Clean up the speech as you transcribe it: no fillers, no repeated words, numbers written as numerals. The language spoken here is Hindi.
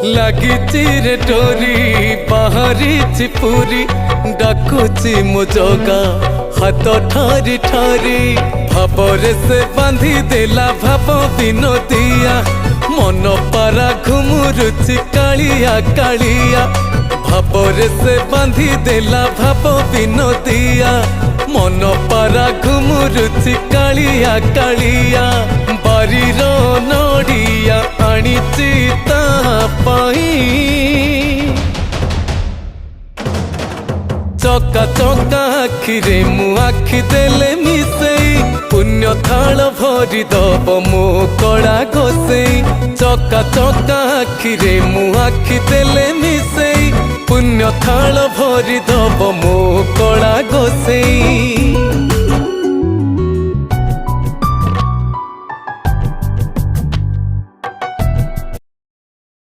लागिची रे डोरी बाहरी पूरी डाकुची मो जगा हाथ ठारी ठारी भावरे से बांधी देला भाव विनोदिया मन पारा घुमुरुची कालिया कालिया भावरे से बांधी देला भाव विनोदिया मन पारा घुमुरुची कालिया कालिया बारीर नड़िया आनीची ता चका चका आखिरे मु आखि देले मिसेई पुण्य थाल भरी दब मो कड़ा घोसेई चका चका आखिरे मु आखि देले मिसेई पुण्य थाल भरी दब मो कड़ा घोसेई।